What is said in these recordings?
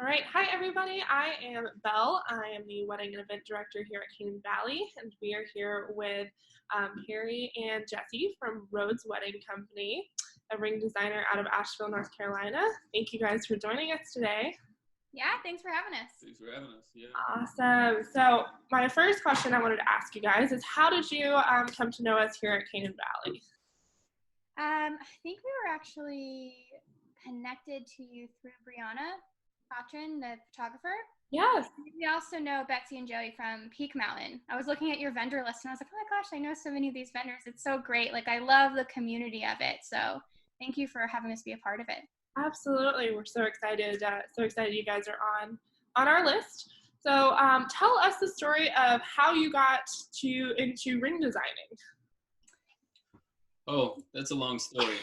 All right. Hi, everybody. I am Belle. I am the wedding and event director here at Canaan Valley, and we are here with Harry and Jesse from Rhodes Wedding Company, a ring designer out of Asheville, North Carolina. Thank you guys for joining us today. Yeah, thanks for having us. Thanks for having us. Yeah. Awesome. So my first question I wanted to ask you guys is, how did you come to know us here at Canaan Valley? I think we were actually connected to you through Brianna Patron, the photographer. Yes. We also know Betsy and Joey from Peak Mountain. I was looking at your vendor list and I was like, oh my gosh, I know so many of these vendors. It's so great. Like, I love the community of it. So thank you for having us be a part of it. Absolutely. We're so excited. So excited you guys are on our list. So tell us the story of how you got into ring designing. Oh, that's a long story.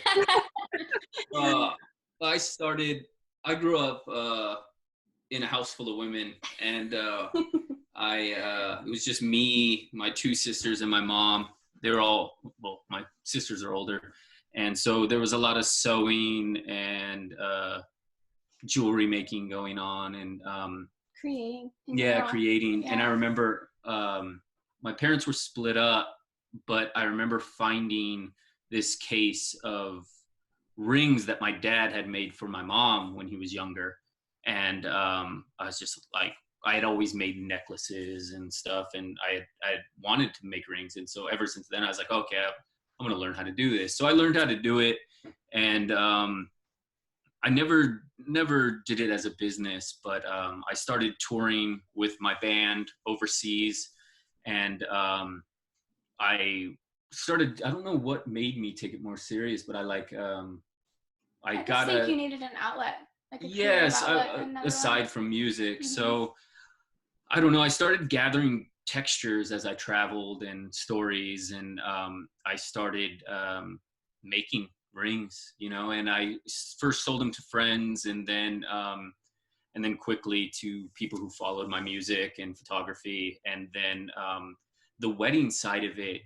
I grew up in a house full of women, and it was just me, my two sisters, and my mom. They're all, well, my sisters are older. And so there was a lot of sewing and jewelry making going on, and creating. creating. Yeah. And I remember my parents were split up, but I remember finding this case of rings that my dad had made for my mom when he was younger. And I was just like, I had always made necklaces and stuff, and I had wanted to make rings. And so ever since then, I was like, okay, I'm going to learn how to do this. So I learned how to do it. And I never did it as a business, but I started touring with my band overseas. And I don't know what made me take it more serious, but I think you needed an outlet. Like a yes, outlet, aside from music. Mm-hmm. So I don't know, I started gathering textures as I traveled and stories, and I started making rings, and I first sold them to friends, and then quickly to people who followed my music and photography. And then the wedding side of it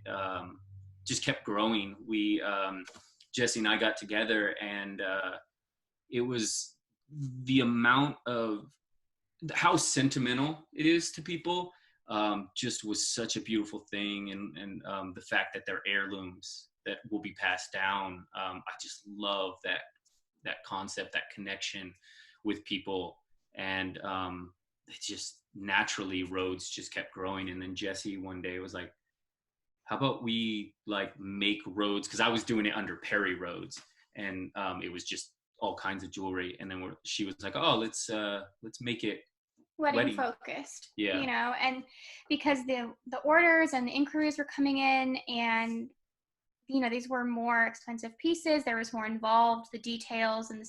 just kept growing. We Jesse and I got together, and it was the amount of how sentimental it is to people just was such a beautiful thing. And the fact that they're heirlooms that will be passed down. I just love that concept, that connection with people. And it just naturally, Rhodes just kept growing. And then Jesse one day was like, how about we make Rhodes? Because I was doing it under Perry Rhodes, and it was just all kinds of jewelry. And then she was like, oh, let's make it wedding focused. Yeah. And because the orders and the inquiries were coming in, and these were more expensive pieces, there was more involved, the details and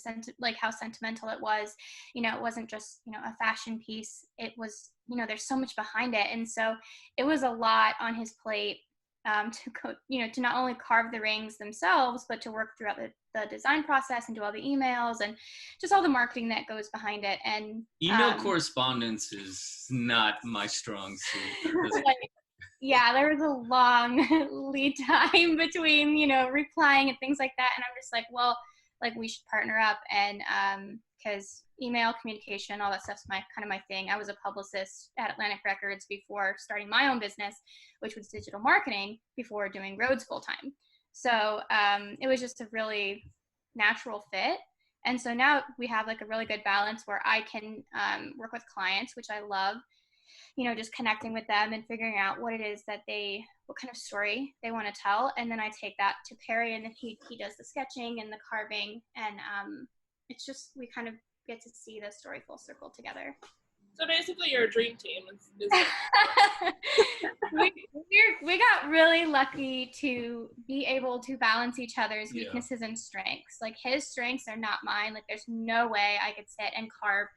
how sentimental it was. It wasn't just a fashion piece. It was there's so much behind it. And so it was a lot on his plate to not only carve the rings themselves, but to work throughout the design process and do all the emails and just all the marketing that goes behind it. And email correspondence is not my strong suit. Yeah, there was a long lead time between, replying and things like that. And I'm just like, well, we should partner up. And because email communication, all that stuff's my thing. I was a publicist at Atlantic Records before starting my own business, which was digital marketing, before doing Rhodes full time. So it was just a really natural fit. And so now we have a really good balance where I can work with clients, which I love, just connecting with them and figuring out what it is that what kind of story they want to tell. And then I take that to Perry, and then he does the sketching and the carving. And it's just, we kind of get to see the story full circle together. So basically you're a dream team. We got really lucky to be able to balance each other's weaknesses and strengths. His strengths are not mine. There's no way I could sit and carve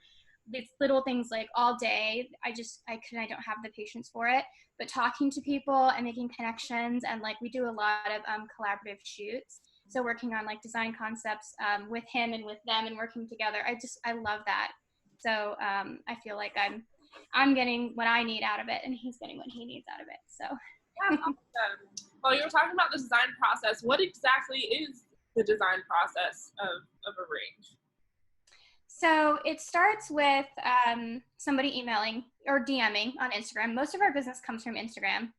these little things all day. I don't have the patience for it. But talking to people and making connections, and we do a lot of collaborative shoots. So working on design concepts with him and with them and working together. I love that. So I feel like I'm getting what I need out of it, and he's getting what he needs out of it. So yeah, awesome. Well, you were talking about the design process. What exactly is the design process of a ring? So it starts with somebody emailing or DMing on Instagram. Most of our business comes from Instagram.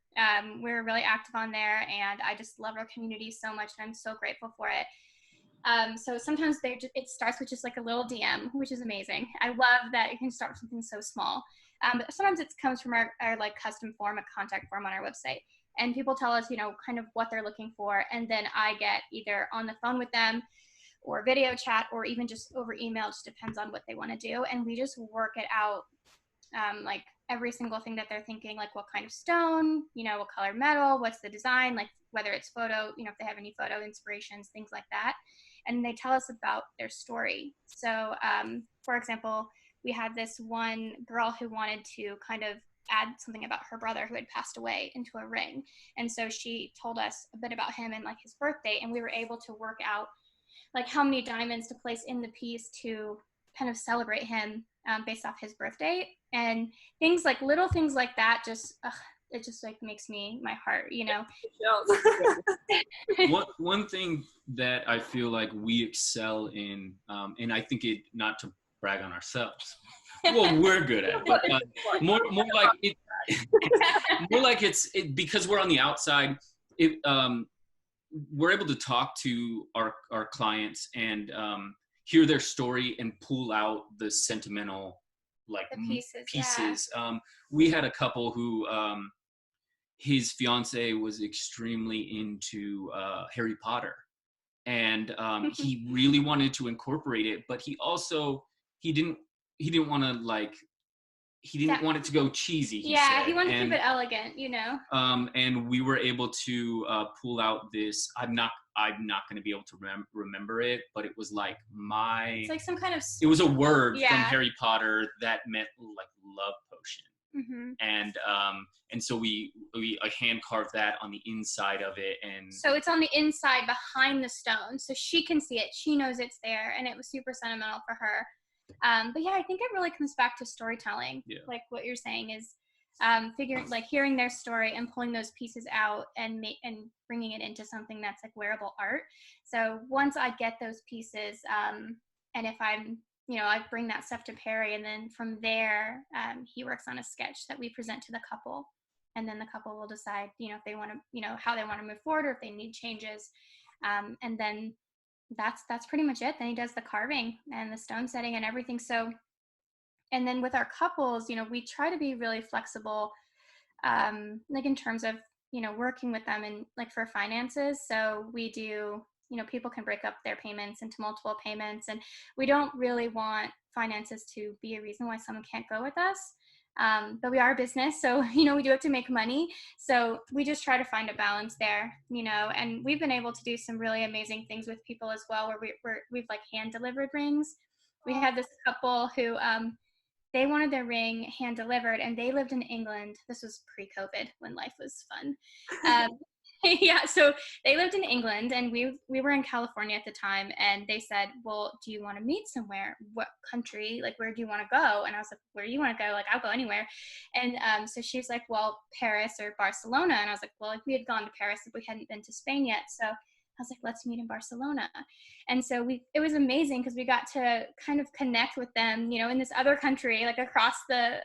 We're really active on there, and I just love our community so much, and I'm so grateful for it. So sometimes it starts with just like a little DM, which is amazing. I love that it can start with something so small. But sometimes it comes from our like custom form, a contact form on our website. And people tell us, kind of what they're looking for. And then I get either on the phone with them or video chat or even just over email, just depends on what they want to do. And we just work it out, like every single thing that they're thinking, like what kind of stone, what color metal, what's the design, like whether it's photo, if they have any photo inspirations, things like that. And they tell us about their story. So, for example, we had this one girl who wanted to kind of add something about her brother who had passed away into a ring. And so she told us a bit about him and like his birthday, and we were able to work out like how many diamonds to place in the piece to kind of celebrate him based off his birthday. And things like little things like that, it just like makes my heart, One thing that I feel like we excel in, and I think it, not to brag on ourselves, well, we're good at it, but more like it, more like it's because we're on the outside. We're able to talk to our clients and hear their story and pull out the sentimental like the pieces. Yeah. We had a couple who his fiance was extremely into Harry Potter, and he really wanted to incorporate it, but he didn't want to like. He didn't want it to go cheesy. He wanted to keep it elegant, And we were able to pull out this. I'm not going to be able to remember it, but it was like It's like some kind of. It was a word from Harry Potter that meant like love potion. Mm-hmm. And so we hand carved that on the inside of it, and so it's on the inside behind the stone, so she can see it. She knows it's there, and it was super sentimental for her. But yeah, I think it really comes back to storytelling. Yeah. Like what you're saying is hearing their story and pulling those pieces out and bringing it into something that's like wearable art. So once I get those pieces, and if I'm, I bring that stuff to Perry, and then from there, he works on a sketch that we present to the couple, and then the couple will decide, if they want to, how they want to move forward or if they need changes, and then that's pretty much it. Then he does the carving and the stone setting and everything. So, and then with our couples, we try to be really flexible, like in terms of, working with them and like for finances. So we do, people can break up their payments into multiple payments, and we don't really want finances to be a reason why someone can't go with us. But we are a business, so, we do have to make money. So we just try to find a balance there, and we've been able to do some really amazing things with people as well, where we've like hand delivered rings. We had this couple who, they wanted their ring hand delivered, and they lived in England. This was pre-COVID when life was fun. Yeah, so they lived in England, and we were in California at the time, and they said, well, do you want to meet somewhere? What country? Like, where do you want to go? And I was like, where do you want to go? Like, I'll go anywhere. And so she was like, well, Paris or Barcelona. And I was like, well, if we had gone to Paris, if we hadn't been to Spain yet. So I was like, let's meet in Barcelona. And so it was amazing because we got to kind of connect with them, in this other country, like across the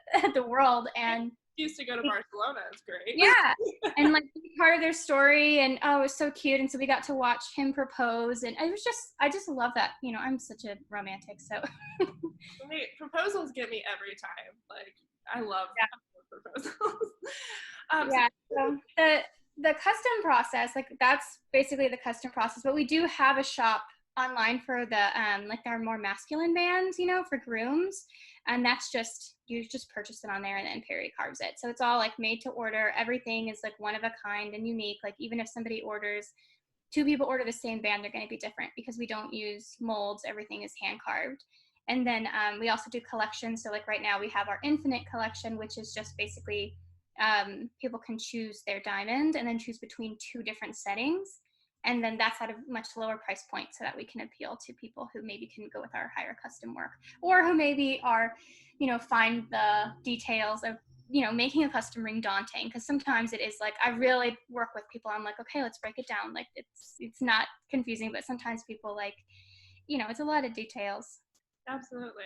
world. And used to go to Barcelona. It's great. Yeah. And like part of their story, and it was so cute. And so we got to watch him propose, and I just love that. I'm such a romantic, so proposals get me every time. Like, I love proposals. Yeah. So the custom process, like that's basically the custom process, but we do have a shop online for the like our more masculine bands, for grooms, and that's just, you just purchase it on there, and then Perry carves it. So it's all like made to order. Everything is like one of a kind and unique. Like even if two people order the same band, they're going to be different because we don't use molds. Everything is hand carved. And then we also do collections. So like right now we have our Infinite collection, which is just basically people can choose their diamond and then choose between two different settings. And then that's at a much lower price point so that we can appeal to people who maybe can go with our higher custom work, or who maybe are, find the details of, making a custom ring daunting. Because sometimes it is like, I really work with people. I'm like, okay, let's break it down. Like it's not confusing, but sometimes people like, it's a lot of details. Absolutely.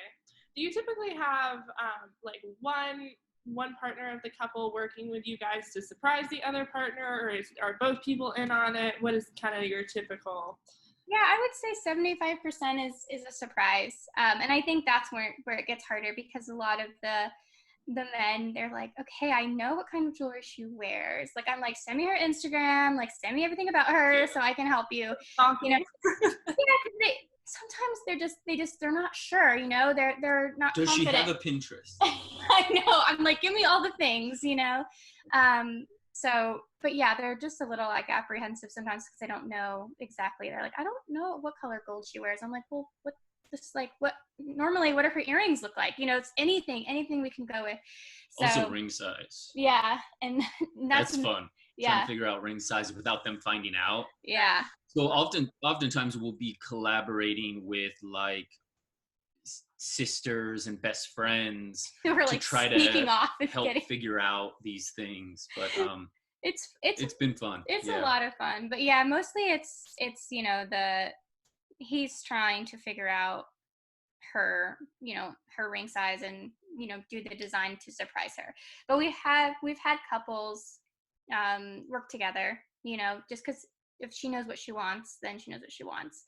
Do you typically have like one partner of the couple working with you guys to surprise the other partner, or are both people in on it? What is kind of your typical? Yeah, I would say 75% is a surprise. And I think that's where it gets harder, because a lot of the men, they're like, okay, I know what kind of jewelry she wears. Like, I'm like, send me her Instagram, like send me everything about her so I can help you. You know, yeah, 'cause sometimes they're not sure, you know, they're not Does confident. she have a Pinterest? I know. I'm like, give me all the things, you know. So, but yeah, they're just a little like apprehensive sometimes because they don't know exactly. They're like, I don't know what color gold she wears. I'm like, well, what do her earrings look like? You know, it's anything we can go with. So, also ring size. Yeah, and that's fun. Yeah. Trying to figure out ring size without them finding out. Yeah. So oftentimes we'll be collaborating with like sisters and best friends We're to like try sneaking to off and help figure out these things. But it's been fun. It's a lot of fun. But yeah, mostly it's you know, he's trying to figure out her, you know, her ring size and, you know, do the design to surprise her. But we've had couples work together, you know, just because if she knows what she wants, then she knows what she wants.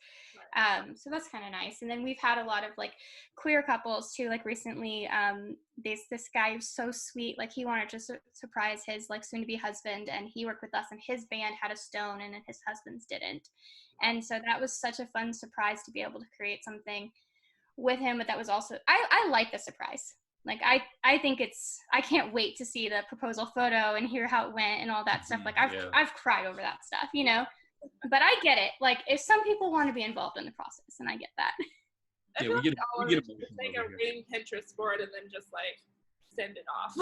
So that's kind of nice. And then we've had a lot of like queer couples too. Like recently, this guy was so sweet. Like he wanted to surprise his like soon to be husband, and he worked with us, and his band had a stone and his husband's didn't. And so that was such a fun surprise to be able to create something with him. But that was also, I like the surprise. Like I think I can't wait to see the proposal photo and hear how it went and all that stuff. Like I've cried over that stuff, you know. But I get it. Like, if some people want to be involved in the process, and I get that. I feel like just make a ring Pinterest board and then just like send it off.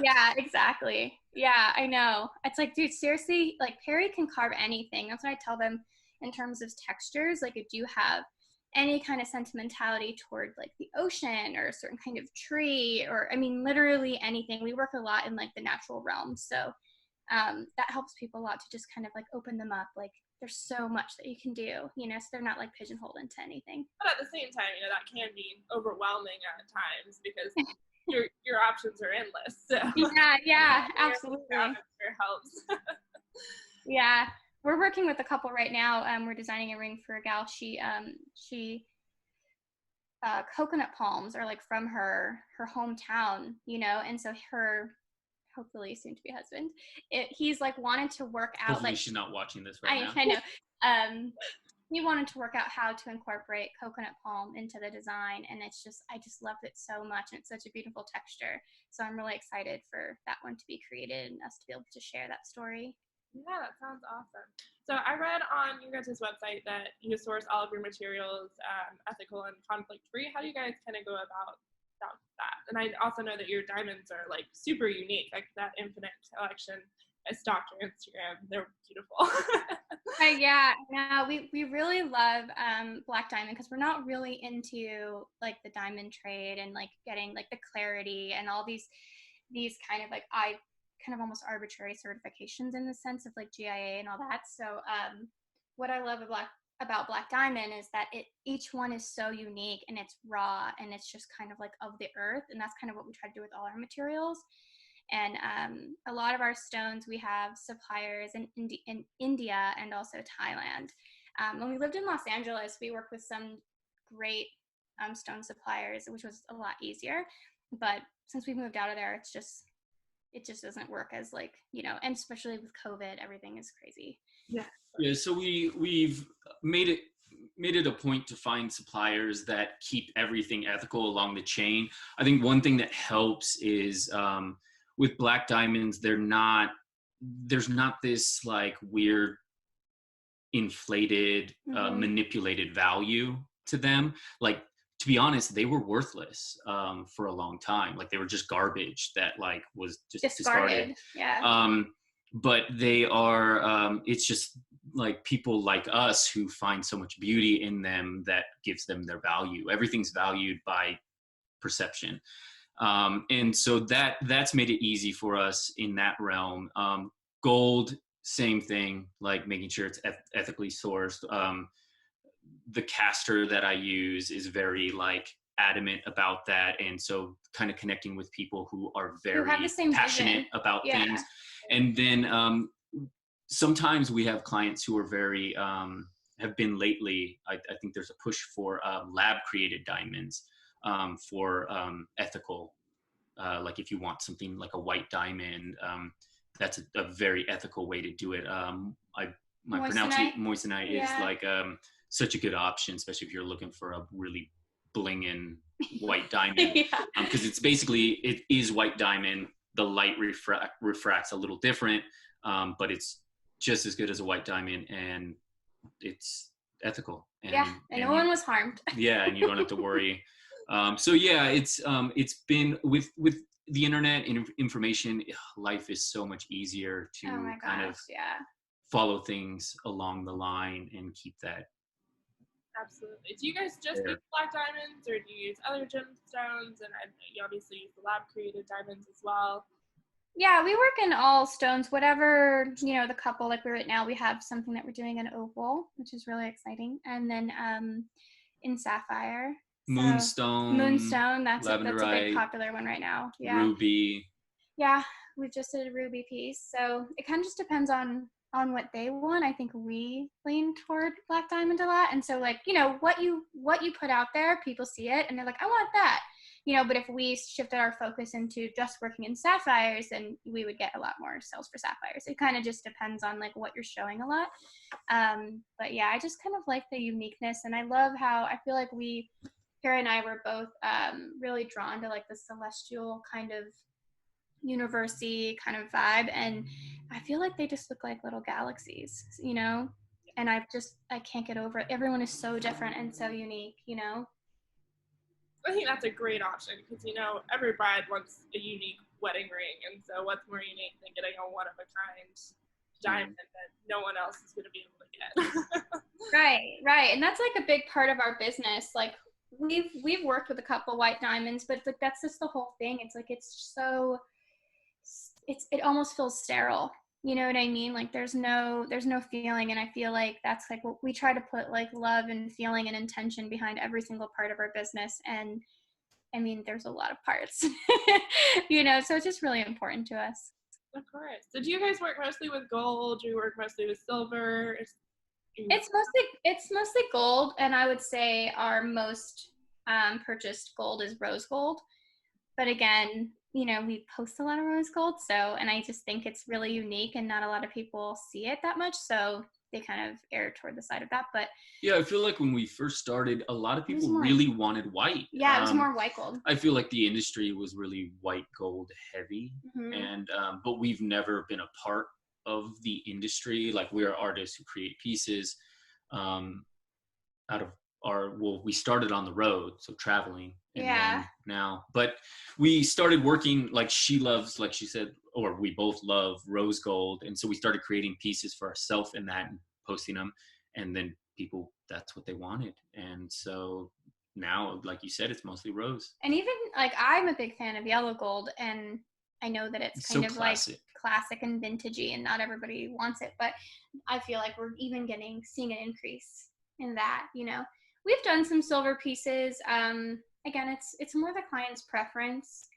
Yeah, exactly. Yeah, I know. It's like, dude, seriously, like Perry can carve anything. That's what I tell them in terms of textures. Like, if you have any kind of sentimentality toward like the ocean or a certain kind of tree, or I mean, literally anything. We work a lot in like the natural realm, so that helps people a lot to just kind of like open them up. Like, there's so much that you can do, you know, so they're not like pigeonholed into anything. But at the same time, you know, that can be overwhelming at times because your options are endless. So yeah, absolutely. Sure helps. Yeah, we're working with a couple right now. We're designing a ring for a gal. She coconut palms are like from her hometown, you know, and so her hopefully soon to be husband, he's like wanted to work out. Hopefully like she's not watching this right now. I know. He wanted to work out how to incorporate coconut palm into the design, and I just loved it so much, and it's such a beautiful texture. So I'm really excited for that one to be created and us to be able to share that story. Yeah, that sounds awesome. So I read on your guys' website that you source all of your materials ethical and conflict-free. How do you guys kind of go about that? And I also know that your diamonds are like super unique, like that infinite collection. I stalked your Instagram; they're beautiful. Yeah, no, we really love black diamond because we're not really into like the diamond trade and like getting like the clarity and all these kind of like kind of almost arbitrary certifications in the sense of like GIA and all that. So what I love about black diamond is that each one is so unique, and it's raw, and it's just kind of like of the earth, and that's kind of what we try to do with all our materials. And a lot of our stones, we have suppliers in India and also Thailand. When we lived in Los Angeles, we worked with some great stone suppliers, which was a lot easier. But since we moved out of there, it just doesn't work as like, you know, and especially with COVID, everything is crazy. Yeah. So we've made it a point to find suppliers that keep everything ethical along the chain. I think one thing that helps is with black diamonds, there's not this like weird inflated manipulated value to them. Like, to be honest, they were worthless for a long time. Like, they were just garbage that like was just discarded. Yeah. But they are it's just like people like us who find so much beauty in them that gives them their value. Everything's valued by perception. And so that's made it easy for us in that realm. Gold, same thing, like making sure it's ethically sourced. the caster that I use is very like adamant about that. And so kind of connecting with people who are very have the same passionate vision. about Yeah. things. And then sometimes we have clients who are very, have been lately, I think there's a push for lab created diamonds for ethical, like if you want something like a white diamond, that's a very ethical way to do it. My pronunciation, moissanite, is like such a good option, especially if you're looking for a really blinging white diamond, because it's basically, it is white diamond. The light refracts a little different, but it's just as good as a white diamond, and it's ethical. And no one was harmed. Yeah, and you don't have to worry. So yeah, it's been with the internet and information, life is so much easier to kind of follow things along the line and keep that. Absolutely. Do you guys just use black diamonds, or do you use other gemstones? And you obviously use the lab created diamonds as well. Yeah, we work in all stones, whatever, the couple, like right now we have something that we're doing in opal, which is really exciting. And then in sapphire. Moonstone, that's a big popular one right now. Yeah. Ruby. Yeah, we just did a ruby piece. So it kind of just depends on what they want. I think we lean toward black diamond a lot. And so like, what you put out there, people see it and they're like, I want that. But if we shifted our focus into just working in sapphires, then we would get a lot more sales for sapphires. It kind of just depends on like what you're showing a lot. But yeah, I just kind of like the uniqueness, and I love how I feel like Carrie and I were both really drawn to like the celestial kind of universe-y kind of vibe, and I feel like they just look like little galaxies, and I can't get over it. Everyone is so different and so unique, I think that's a great option because, every bride wants a unique wedding ring. And so what's more unique than getting a one-of-a-kind diamond that no one else is going to be able to get? Right. And that's like a big part of our business. Like we've worked with a couple white diamonds, but like that's just the whole thing. It's like it almost feels sterile. You know what I mean? Like there's no feeling, and I feel like that's like what we try to put, like love and feeling and intention behind every single part of our business. And I mean, there's a lot of parts, so it's just really important to us. Of course. So do you guys work mostly with gold? Do you work mostly with silver? It's mostly gold, and I would say our most purchased gold is rose gold. But again, we post a lot of rose gold, and I just think it's really unique and not a lot of people see it that much, so they kind of err toward the side of that. But yeah, I feel like when we first started, a lot of people really wanted white. Yeah, it was more white gold. I feel like the industry was really white gold heavy, and but we've never been a part of the industry. Like, we are artists who create pieces out of we started on the road, so traveling, and then now, but we started working, like she loves, like she said, or we both love rose gold, and so we started creating pieces for ourselves in that and posting them, and then people, that's what they wanted, and so now, like you said, it's mostly rose. And even like I'm a big fan of yellow gold, and I know that it's kind of classic. Like classic and vintagey, and not everybody wants it, but I feel like we're even seeing an increase in that. We've done some silver pieces. Again, it's more the client's preference,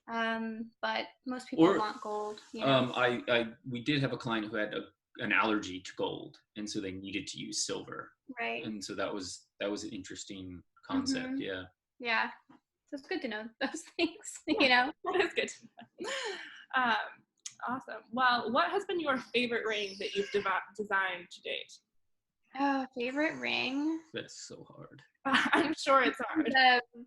but most people want gold. We did have a client who had an allergy to gold, and so they needed to use silver. Right. And so that was an interesting concept. Yeah. Yeah. So it's good to know those things. That is good to know. Awesome. Well, what has been your favorite ring that you've designed to date? Oh, favorite ring? That's so hard. I'm sure it's hard.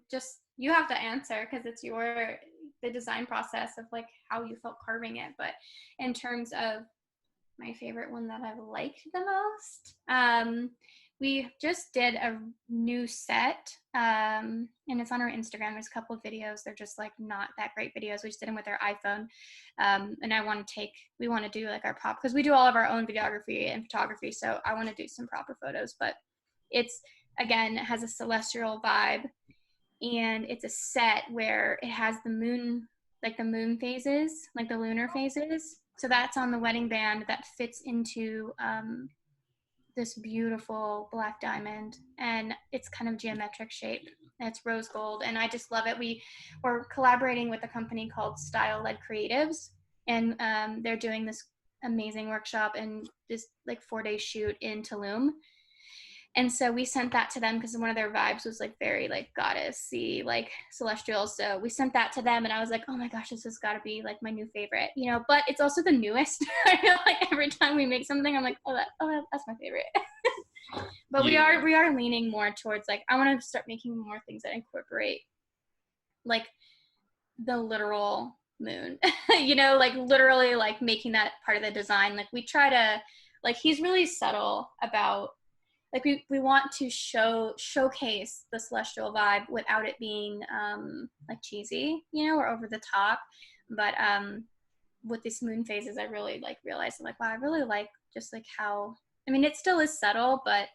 Just you have to answer because it's the design process of like how you felt carving it. But in terms of my favorite one that I've liked the most, we just did a new set, and it's on our Instagram. There's a couple of videos. They're just like not that great videos. We just did them with our iPhone, and we want to do like our pop, because we do all of our own videography and photography. So I want to do some proper photos, but it has a celestial vibe, and it's a set where it has the moon phases, like the lunar phases. So that's on the wedding band that fits into this beautiful black diamond, and it's kind of geometric shape. And it's rose gold, and I just love it. We're collaborating with a company called Style Led Creatives, and they're doing this amazing workshop and this like 4-day shoot in Tulum. And so we sent that to them because one of their vibes was like very like goddessy, like celestial. So we sent that to them, and I was like, oh my gosh, this has got to be like my new favorite, you know. But it's also the newest. I feel like every time we make something, I'm like, that's my favorite. But we are leaning more towards like, I want to start making more things that incorporate like the literal moon, you know, like literally like making that part of the design. Like we try to, like, he's really subtle about, like we want to showcase the celestial vibe without it being like cheesy, you know, or over the top. But with these moon phases, I really like realized, I'm like, wow, I really like just like how, I mean, it still is subtle, but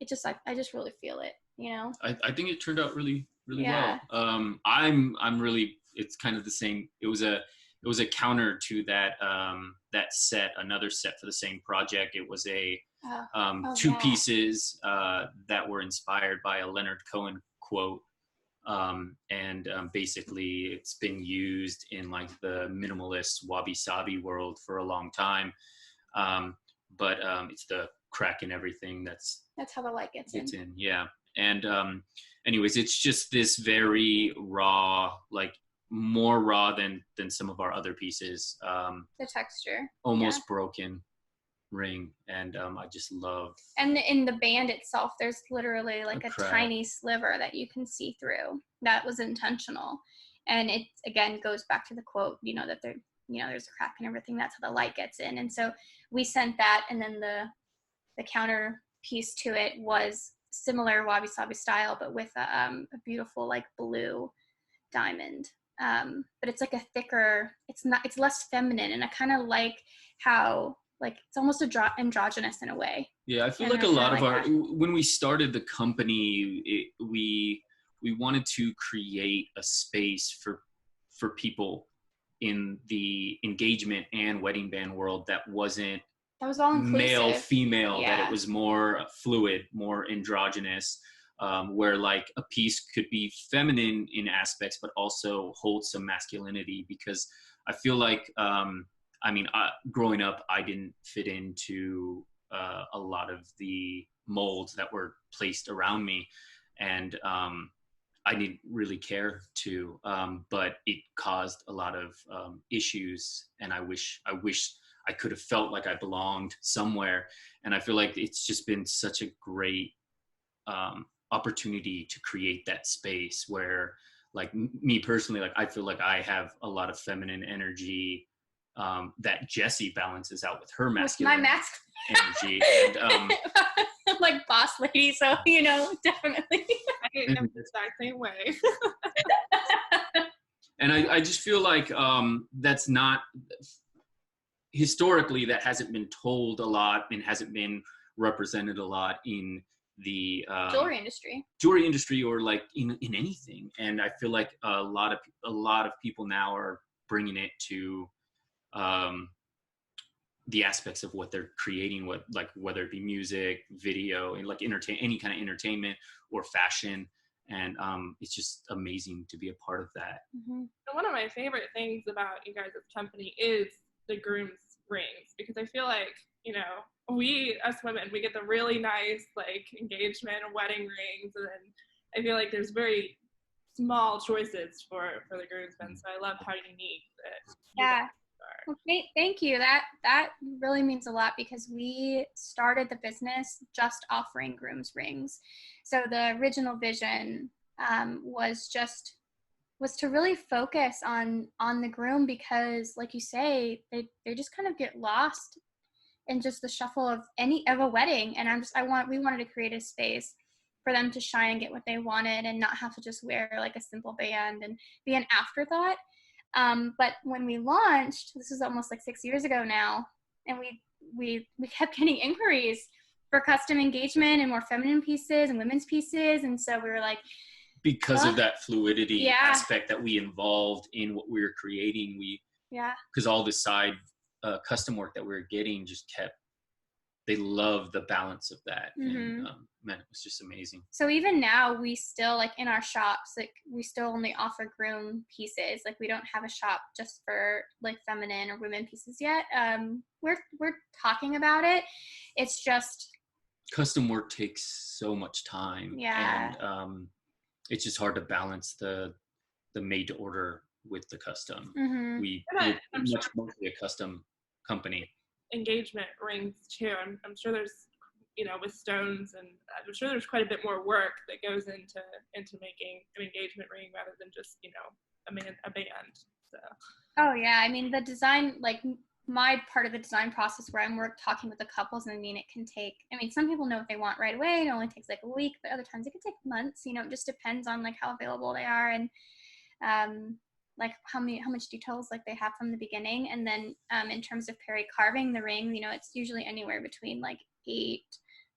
it just like, I just really feel it, you know. I think it turned out really Yeah. well. I'm really, it's kind of the same. It was a counter to that that set, another set for the same project. It was a two pieces that were inspired by a Leonard Cohen quote, and basically it's been used in like the minimalist wabi-sabi world for a long time, but it's the crack in everything that's how the light gets in. Yeah. And anyways, it's just this very raw, like more raw than some of our other pieces, the texture almost broken ring. And I just love, and in the band itself there's literally like a tiny sliver that you can see through. That was intentional, and it again goes back to the quote, you know, that there, you know, there's a crack in everything, that's how the light gets in. And so we sent that, and then the counter piece to it was similar wabi-sabi style, but with a beautiful like blue diamond, but it's like a thicker, it's less feminine, and I kind of like how like it's almost androgynous in a way. Yeah, I feel like a lot of our, when we started the company, we wanted to create a space for people in the engagement and wedding band world that was all inclusive, male, female, that it was more fluid, more androgynous, where like a piece could be feminine in aspects, but also hold some masculinity. Because I feel like, I mean, growing up, I didn't fit into a lot of the molds that were placed around me. And I didn't really care to, but it caused a lot of issues. And I wish I could have felt like I belonged somewhere. And I feel like it's just been such a great opportunity to create that space where, like me personally, like I feel like I have a lot of feminine energy that Jessie balances out with her masculine energy. And, like boss lady, so you know, definitely. I am the exact same way. And I just feel like that's not, historically, that hasn't been told a lot and hasn't been represented a lot in the jewelry industry or like in anything. And I feel like a lot of people now are bringing it to the aspects of what they're creating, whether it be music, video, and like any kind of entertainment or fashion. And it's just amazing to be a part of that. Mm-hmm. And one of my favorite things about you guys' company is the groom's rings, because I feel like, you know, we as women, we get the really nice like engagement and wedding rings, and then I feel like there's very small choices for the groomsmen. So I love how unique that. Yeah. Well, thank you. That really means a lot, because we started the business just offering groom's rings. So the original vision was to really focus on the groom, because like you say, they just kind of get lost in just the shuffle of a wedding. And we wanted to create a space for them to shine and get what they wanted, and not have to just wear like a simple band and be an afterthought. But when we launched, this is almost like 6 years ago now, and we kept getting inquiries for custom engagement and more feminine pieces and women's pieces. And so we were like, because of that fluidity aspect that we involved in what we were creating, because all the side custom work that we were getting just kept, they love the balance of that. Mm-hmm. And man, it was just amazing. So even now, we still, like, in our shops, like, we still only offer groom pieces. Like, we don't have a shop just for, like, feminine or women pieces yet. We're talking about it. It's just Custom work takes so much time. Yeah. And it's just hard to balance the made to order with the custom. Mm-hmm. We're I'm sure mostly a custom company. engagement rings too. I'm sure there's, you know, with stones, and I'm sure there's quite a bit more work that goes into making an engagement ring rather than just, you know, a band. So. Oh yeah, I mean the design, like my part of the design process where I'm talking with the couples, and I mean it can take. I mean, some people know what they want right away. It only takes like a week, but other times it can take months. You know, it just depends on like how available they are and like how much details like they have from the beginning. And then in terms of Perry carving the ring, you know, it's usually anywhere between like 8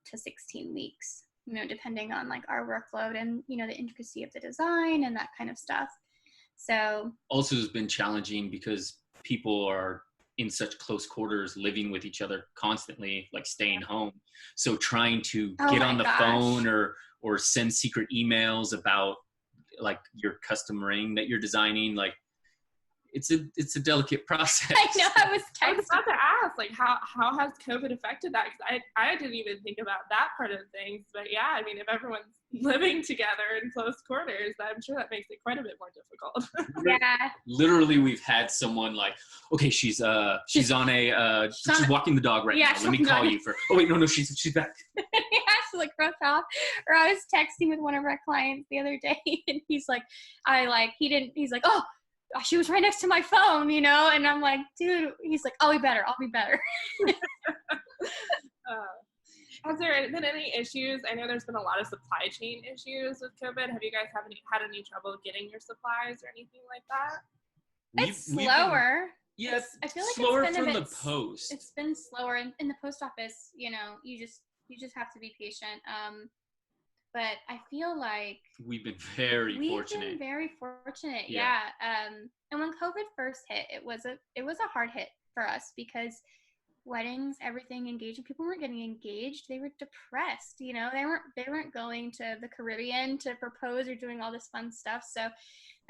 to 16 weeks. You know, depending on like our workload and, you know, the intricacy of the design and that kind of stuff. So also has been challenging because people are in such close quarters, living with each other constantly, like staying home. So trying to get on the phone or send secret emails about like your custom ring that you're designing, like it's a delicate process. I know. I was about to ask, like, how has COVID affected that? Because I didn't even think about that part of things. But yeah, I mean, if everyone's living together in close quarters, I'm sure that makes it quite a bit more difficult. Yeah. Literally, we've had someone like, okay, she's she's walking the dog right now. Let me call you for. Oh wait, no, she's back. Yeah, she like runs off. Or I was texting with one of our clients the other day, and he's like, he's like, oh, she was right next to my phone, you know? And I'm like, dude, he's like, I'll be better. Has there been any issues? I know there's been a lot of supply chain issues with COVID. Have you guys had any trouble getting your supplies or anything like that? It's slower. Yes, I feel like slower it's been from the post. It's been slower in the post office. You know, you just have to be patient. But I feel like we've been very fortunate. Yeah. And when COVID first hit, it was a hard hit for us because weddings, everything, engagement, people weren't getting engaged. They were depressed. You know, they weren't going to the Caribbean to propose or doing all this fun stuff. So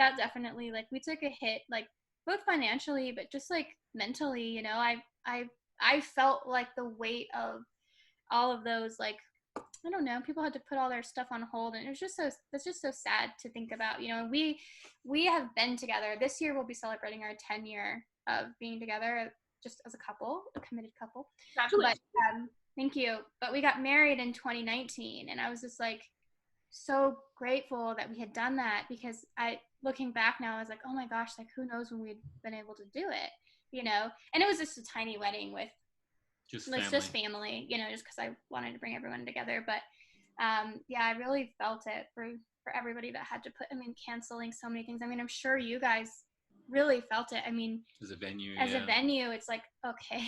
that definitely, like, we took a hit, like both financially, but just like mentally. You know, I felt like the weight of all of those, like, I don't know, people had to put all their stuff on hold, and it's just so sad to think about. You know, we have been together. This year we'll be celebrating our 10-year of being together just as a couple, a committed couple. Congratulations. But, thank you. But we got married in 2019, and I was just like so grateful that we had done that, because looking back now, I was like, oh my gosh, like who knows when we'd been able to do it, you know? And it was just a tiny wedding with just family, you know, just because I wanted to bring everyone together. But yeah, I really felt it for everybody that had to canceling so many things. I mean, I'm sure you guys really felt it. I mean, as a venue, it's like, okay,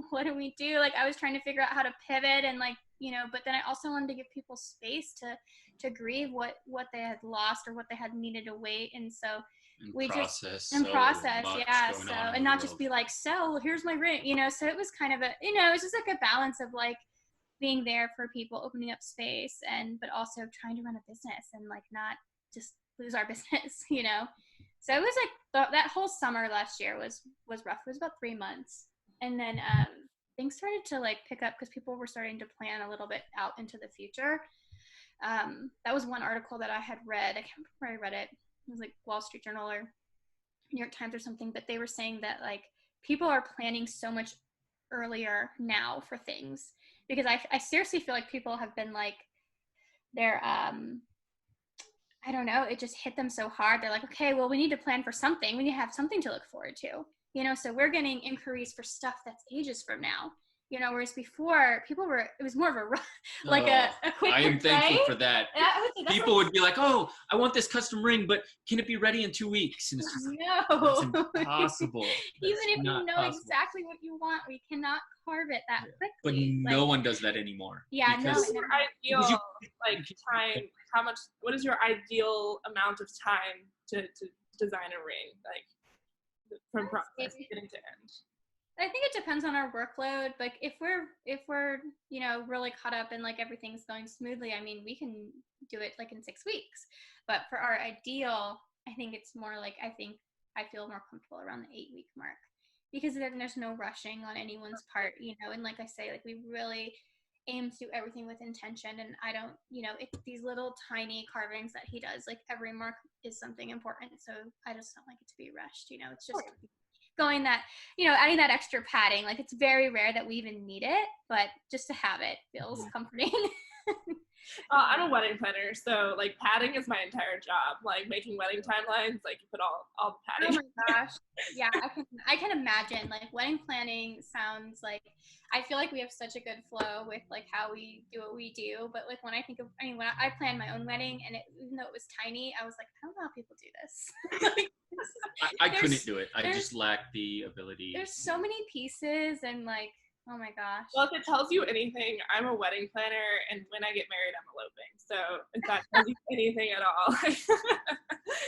what do we do? Like, I was trying to figure out how to pivot, and like, you know, but then I also wanted to give people space to grieve what they had lost or what they had needed to wait. And so process, yeah. So, and not just be like, so here's my ring, you know. So it was kind of it's just like a balance of like being there for people, opening up space, but also trying to run a business and like not just lose our business, you know. So it was like that whole summer last year was rough. It was about 3 months, and then things started to like pick up because people were starting to plan a little bit out into the future. That was one article that I had read. I can't remember where I read it. It was like Wall Street Journal or New York Times or something, but they were saying that like people are planning so much earlier now for things, because I seriously feel like people have been like, they're I don't know, it just hit them so hard. They're like, okay, well, we need to plan for something. We need to have something to look forward to, you know. So we're getting inquiries for stuff that's ages from now, you know, whereas before it was more of a quick. I am thankful for that. People would be like, oh, I want this custom ring, but can it be ready in 2 weeks? And it's just no, that's impossible. Even if you know exactly what you want, we cannot carve it that But quickly. no one does that anymore. Yeah, what is your ideal time? What is your ideal amount of time to design a ring, like from process beginning to end? I think it depends on our workload. Like if we're, you know, really caught up and like everything's going smoothly, I mean, we can do it like in 6 weeks. But for our ideal, I think it's more like, I feel more comfortable around the 8 week mark, because then there's no rushing on anyone's part, you know. And like I say, like we really aim to do everything with intention. And I don't, you know, it's these little tiny carvings that he does, like every mark is something important. So I just don't like it to be rushed, you know. It's just going that, you know, adding that extra padding. Like it's very rare that we even need it, but just to have it feels comforting. I'm a wedding planner, so like padding is my entire job. Like making wedding timelines, like you put all the padding. Oh my gosh. Yeah, I can imagine. Like wedding planning sounds like, I feel like we have such a good flow with like how we do what we do. But like when I think of, I mean, when I planned my own wedding, and even though it was tiny, I was like, I don't know how people do this. Like, I couldn't do it. I just lacked the ability. There's so many pieces, and like, oh my gosh. Well, if it tells you anything, I'm a wedding planner, and when I get married, I'm eloping. So if that tells you anything at all.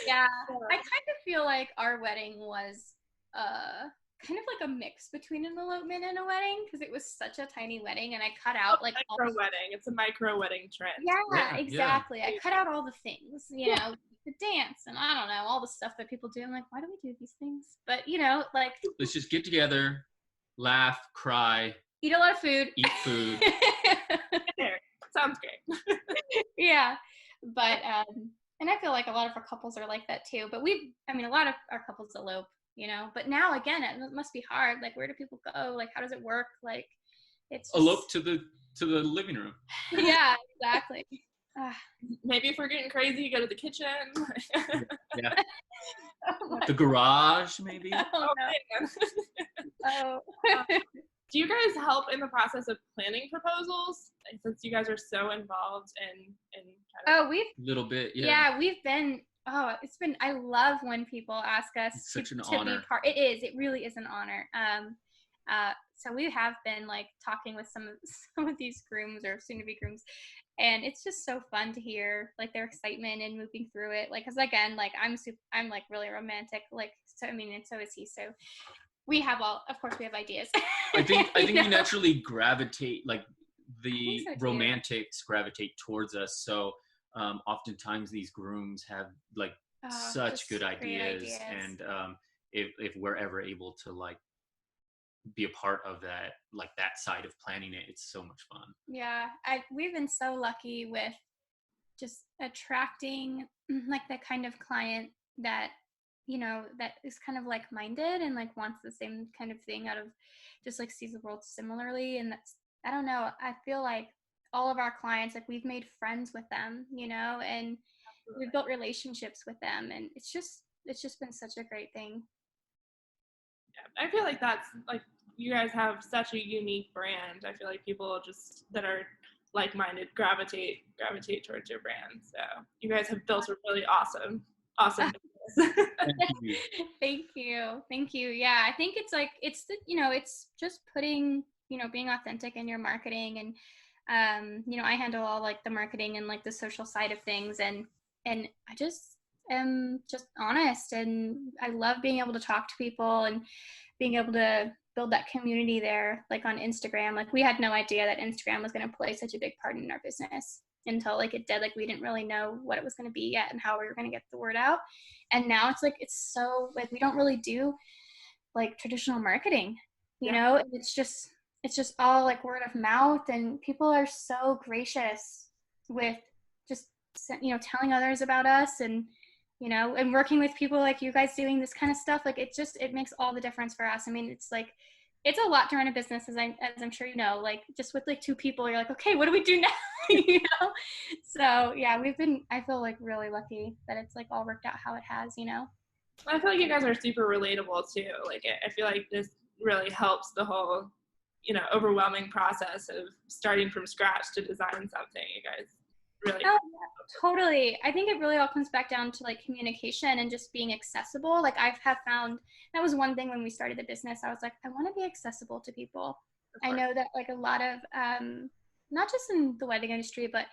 Yeah, I kind of feel like our wedding was kind of like a mix between an elopement and a wedding, because it was such a tiny wedding, and I cut out like micro wedding. It's a micro wedding trend. Yeah, exactly. Yeah. I cut out all the things, you know, the dance and I don't know, all the stuff that people do. I'm like, why do we do these things? But you know, like, let's just get together, laugh, cry, eat a lot of food. Eat food. Sounds great. Yeah, but and I feel like a lot of our couples are like that too. But a lot of our couples elope, you know. But now again, it must be hard. Like, where do people go? Like, how does it work? Like, it's just... elope to the living room. Yeah, exactly. Maybe if we're getting crazy, go to the kitchen. Yeah. The garage, maybe. Oh, no. Do you guys help in the process of planning proposals, since you guys are so involved in kind of... we've a little bit, we've been, I love when people ask us it's such an to honor. be part. It really is an honor. So we have been like talking with some of these grooms or soon to be grooms, and it's just so fun to hear like their excitement and moving through it. Like, cause again, like I'm like really romantic, like, so I mean, and so is he. So we have of course we have ideas. I think we naturally gravitate, like the so romantics gravitate towards us. So oftentimes these grooms have like such good ideas. And if we're ever able to like be a part of that, like that side of planning it, it's so much fun. Yeah, we've been so lucky with just attracting like the kind of client that, you know, that is kind of like-minded and like wants the same kind of thing, out of just like sees the world similarly. And that's, I don't know, I feel like all of our clients, like we've made friends with them, you know, and we've built relationships with them, and it's just been such a great thing. Yeah, I feel like that's like, you guys have such a unique brand. I feel like people just that are like-minded gravitate towards your brand. So you guys have built a really awesome business. Thank you. Yeah, I think it's like, you know, it's just putting, you know, being authentic in your marketing. And you know, I handle all like the marketing and like the social side of things, and I just am just honest, and I love being able to talk to people and being able to build that community there, like on Instagram. Like we had no idea that Instagram was going to play such a big part in our business until like it did. Like we didn't really know what it was going to be yet and how we were going to get the word out. And now it's like, it's so like, we don't really do like traditional marketing, you know, and it's just all like word of mouth, and people are so gracious with just, you know, telling others about us, and you know, and working with people like you guys doing this kind of stuff. Like it makes all the difference for us. I mean, it's like, it's a lot to run a business, as I'm sure you know, like just with like 2 people, you're like, okay, what do we do now? You know? So yeah, I feel like really lucky that it's like all worked out how it has, you know? I feel like you guys are super relatable too. Like I feel like this really helps the whole, you know, overwhelming process of starting from scratch to design something. You guys really... Oh, yeah, totally. I think it really all comes back down to like communication and just being accessible. Like I have found that was one thing when we started the business. I was like, I want to be accessible to people. I know that like a lot of not just in the wedding industry, but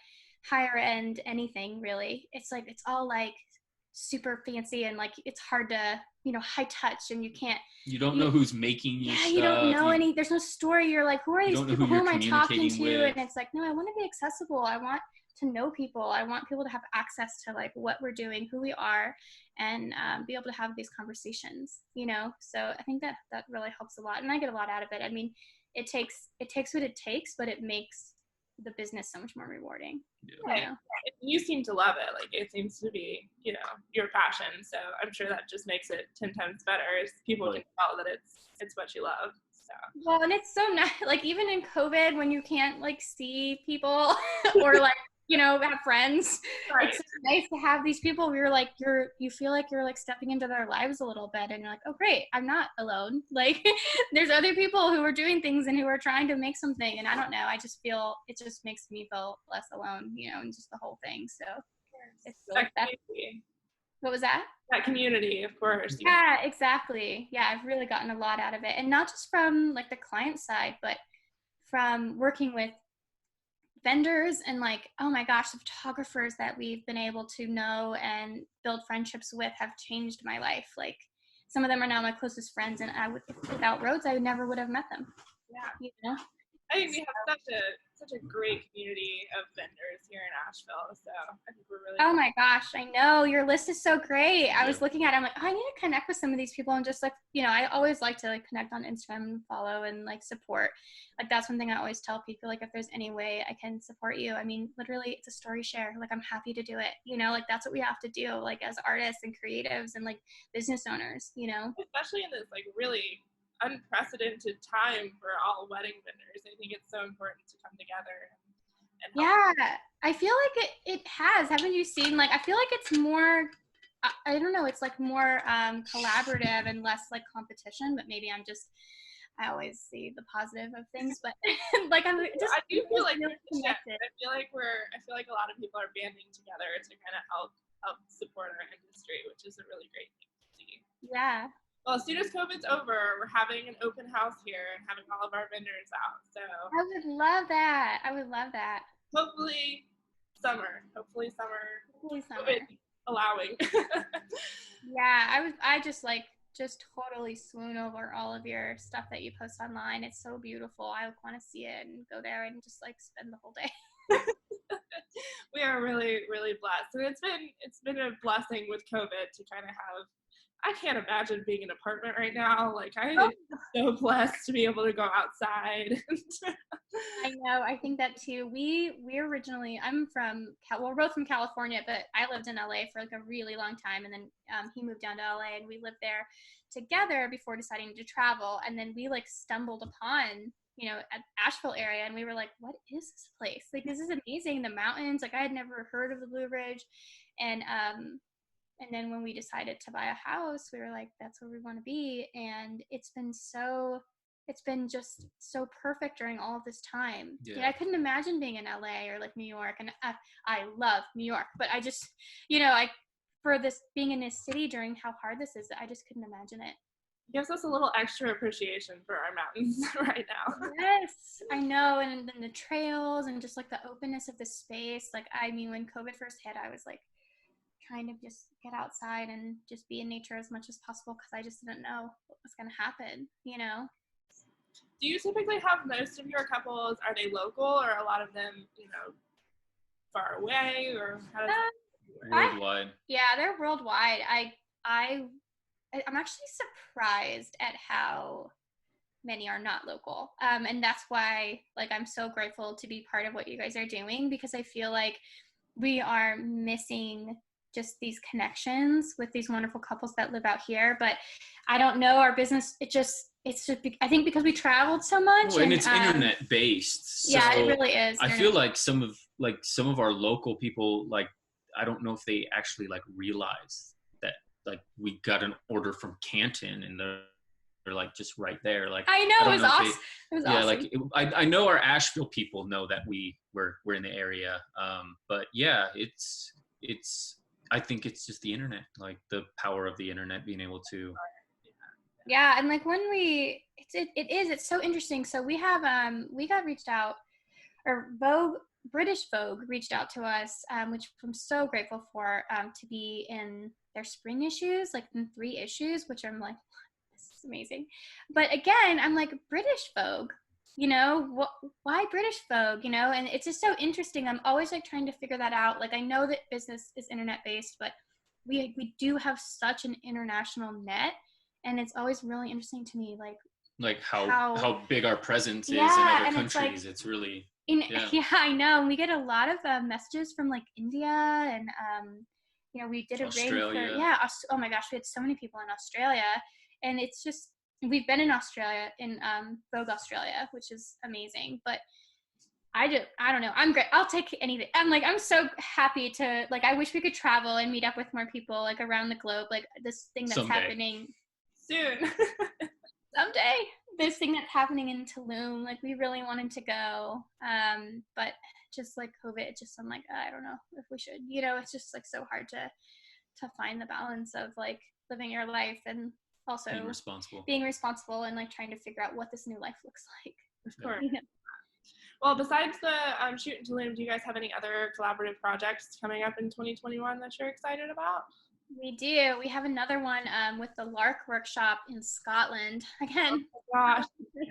higher end anything really, it's like, it's all like super fancy and like it's hard to, you know, high touch, and you don't know who's making your stuff. You don't know there's no story. You're like, who are these people? Who am I talking to? And it's like, no, I want to be accessible. I want to know people. I want people to have access to like what we're doing, who we are, and be able to have these conversations, you know? So I think that really helps a lot. And I get a lot out of it. I mean, it takes what it takes, but it makes the business so much more rewarding. Yeah. Right. You know? You seem to love it. Like, it seems to be, you know, your passion. So I'm sure that just makes it 10 times better as people can tell that it's what you love. So. Well, and it's so nice. Like, even in COVID, when you can't like see people or like, you know, have friends, Right. It's so nice to have these people where you're like, you feel like you're like stepping into their lives a little bit, and you're like, oh great, I'm not alone. Like, there's other people who are doing things and who are trying to make something, and I don't know, I just feel it just makes me feel less alone, you know, and just the whole thing. So it's like that. What was that? That community, of course. Yeah, exactly. Yeah, I've really gotten a lot out of it, and not just from like the client side, but from working with vendors and like, oh my gosh, the photographers that we've been able to know and build friendships with have changed my life. Like, some of them are now my closest friends, and without Rhodes, I never would have met them. Yeah. You know? I think we have such a great community of vendors here in Asheville. So I think we're really. Oh my gosh, I know your list is so great. I was looking at it, I'm like, oh, I need to connect with some of these people, and just like, you know, I always like to like connect on Instagram and follow and like support. Like, that's one thing I always tell people, like, if there's any way I can support you, I mean, literally it's a story share. Like, I'm happy to do it. You know, like, that's what we have to do, like, as artists and creatives and like business owners, you know, especially in this like really unprecedented time for all wedding vendors. I think it's so important to come together and help. Yeah, I feel like it has. Haven't you seen, like, I feel like it's more, I don't know, it's like more collaborative and less like competition, but maybe I always see the positive of things, but like, I do feel like really connected. I feel like a lot of people are banding together to kind of help support our industry, which is a really great thing to see. Yeah. Well, as soon as COVID's over, we're having an open house here and having all of our vendors out. So I would love that. Hopefully summer. COVID allowing. Yeah, I just totally swoon over all of your stuff that you post online. It's so beautiful. I want to see it and go there and just like spend the whole day. We are really, really blessed. And it's been a blessing with COVID to kind of have. I can't imagine being in an apartment right now. Like, I am so blessed to be able to go outside. I know. I think that too. We're originally, we're both from California, but I lived in LA for like a really long time. And then he moved down to LA and we lived there together before deciding to travel. And then we like stumbled upon, you know, at Asheville area. And we were like, what is this place? Like, this is amazing. The mountains, like I had never heard of the Blue Ridge. And then when we decided to buy a house, we were like, that's where we want to be. And it's been just so perfect during all of this time. Yeah, I couldn't imagine being in LA or like New York. And I love New York, but I just, you know, for this being in this city during how hard this is, I just couldn't imagine it. Gives us a little extra appreciation for our mountains right now. Yes, I know. And then the trails and just like the openness of the space. Like, I mean, when COVID first hit, I was like, trying to just get outside and just be in nature as much as possible because I just didn't know what was going to happen, you know? Do you typically have most of your couples, are they local or a lot of them, you know, far away, or how does worldwide? Yeah, they're worldwide. I'm actually surprised at how many are not local. And that's why, like, I'm so grateful to be part of what you guys are doing, because I feel like we are missing just these connections with these wonderful couples that live out here. But I don't know, our business, it's just I think because we traveled so much. Well, and it's internet based. So yeah, it really is. I feel like some of our local people, like, I don't know if they actually like realize that like we got an order from Canton and they're like just right there. Like, I know, it was awesome. It was yeah, awesome. Like I know our Asheville people know that we're in the area. But yeah, it's I think it's just the internet, like the power of the internet being able to. Yeah, and like when it's so interesting. So we have we got reached out, or Vogue British Vogue reached out to us, which I'm so grateful for, to be in their spring issues, like in 3 issues, which I'm like, this is amazing. But again, I'm like, British Vogue, you know, why British Vogue, you know? And it's just so interesting. I'm always like trying to figure that out. Like, I know that business is internet based, but we do have such an international net, and it's always really interesting to me, like how big our presence is in yeah, other and countries. It's really, yeah. yeah. I know. We get a lot of messages from like India, and you know, we did a ring for Australia. oh my gosh, we had so many people in Australia, and it's just, we've been in Australia in Vogue Australia, which is amazing. But I don't know. I'm great. I'll take anything. I'm so happy to, like, I wish we could travel and meet up with more people like around the globe. Like this thing that's Someday. happening Soon. someday. This thing that's happening in Tulum, like we really wanted to go. But just like COVID, I'm like, I don't know if we should, you know, it's just like so hard to find the balance of like living your life and also being responsible and like trying to figure out what this new life looks like. Of course. You know? Well, besides the shoot in Tulum, do you guys have any other collaborative projects coming up in 2021 that you're excited about? We do. We have another one with the Lark Workshop in Scotland. Again, oh my gosh.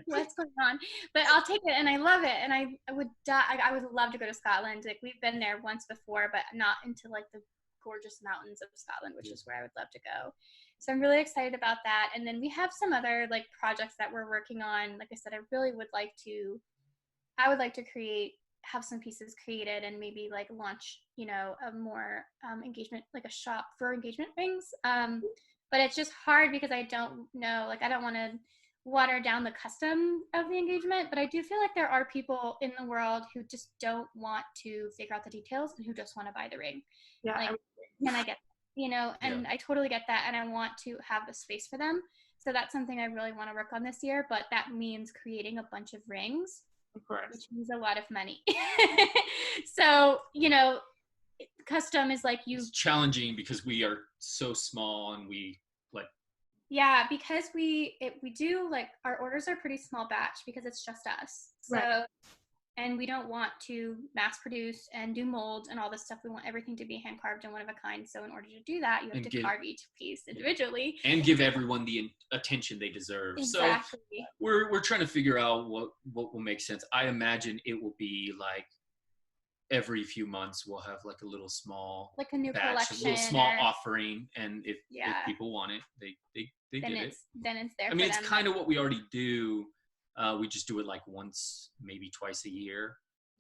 What's going on? But I'll take it, and I love it, and I would die. I would love to go to Scotland. Like we've been there once before, but not into like the gorgeous mountains of Scotland, which is where I would love to go. So I'm really excited about that. And then we have some other like projects that we're working on. Like I said, I would like to have some pieces created and maybe like launch, you know, a more engagement, like a shop for engagement rings. But it's just hard because I don't know, like I don't want to water down the custom of the engagement, but I do feel like there are people in the world who just don't want to figure out the details and who just want to buy the ring. Yeah. Like, and I get, you know, and I totally get that. And I want to have the space for them. So that's something I really want to work on this year, but that means creating a bunch of rings. Of course. Which means a lot of money. So, you know, custom is like it's challenging because we are so small and we like. Yeah, because we do like our orders are pretty small batch because it's just us. So, right. And we don't want to mass produce and do molds and all this stuff. We want everything to be hand carved and one of a kind. So in order to do that, you have to carve each piece individually and give everyone the attention they deserve. Exactly. So we're trying to figure out what will make sense. I imagine it will be like every few months we'll have like a little small, like a new batch, collection, a little small offering, and if people want it, they get it. Then it's there. I mean, it's kind of what we already do. We just do it like once, maybe twice a year,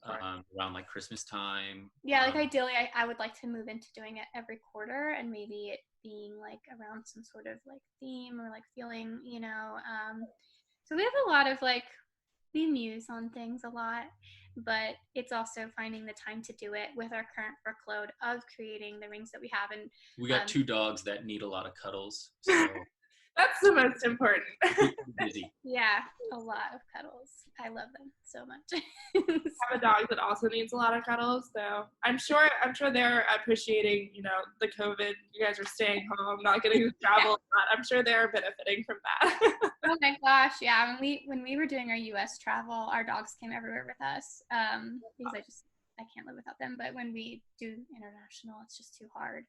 around like Christmas time. Yeah, like ideally, I would like to move into doing it every quarter, and maybe it being like around some sort of like theme or like feeling, you know. So we have a lot of like, we muse on things a lot, but it's also finding the time to do it with our current workload of creating the rings that we have. And we got 2 dogs that need a lot of cuddles. So. That's the most important. Busy. Yeah, a lot of cuddles. I love them so much. I have a dog that also needs a lot of cuddles, so I'm sure they're appreciating, you know, the COVID. You guys are staying home, not getting to travel. I'm sure they're benefiting from that. Oh my gosh, yeah. When we were doing our U.S. travel, our dogs came everywhere with us because I can't live without them. But when we do international, it's just too hard.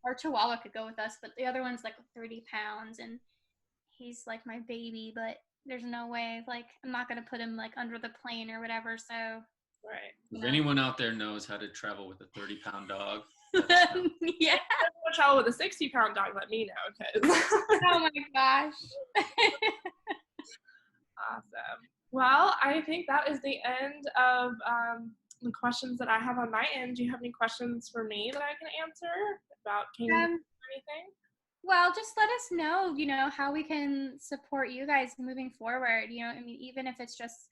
Our Chihuahua could go with us, but the other one's like 30 pounds, and he's like my baby, but there's no way, like, I'm not going to put him like under the plane or whatever, so. Right. If anyone out there knows how to travel with a 30-pound dog. Yeah. If you want to travel with a 60-pound dog, let me know, because. Oh my gosh. Awesome. Well, I think that is the end of the questions that I have on my end. Do you have any questions for me that I can answer about Canaan or anything? Well, just let us know, you know, how we can support you guys moving forward. You know, I mean, even if it's just,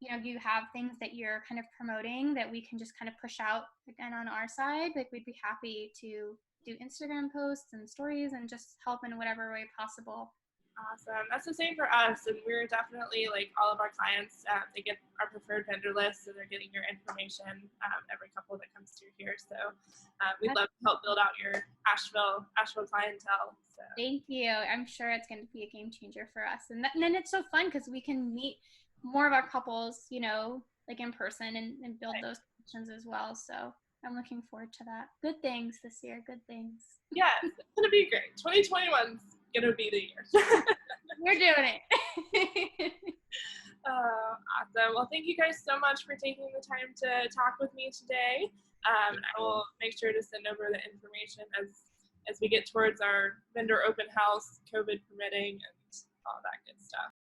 you know, you have things that you're kind of promoting that we can just kind of push out again on our side, like we'd be happy to do Instagram posts and stories and just help in whatever way possible. Awesome. That's the same for us, and we're definitely, like, all of our clients, they get our preferred vendor list, so they're getting your information every couple that comes through here. So we'd love to help build out your Asheville clientele. So. Thank you. I'm sure it's going to be a game changer for us. And then it's so fun because we can meet more of our couples, you know, like in person and build Right. those connections as well. So I'm looking forward to that. Good things this year, good things. Yes, it's gonna be great. 2021's gonna be the year. We're doing it. Awesome. Well, thank you guys so much for taking the time to talk with me today. I will make sure to send over the information as we get towards our vendor open house, COVID permitting, and all that good stuff.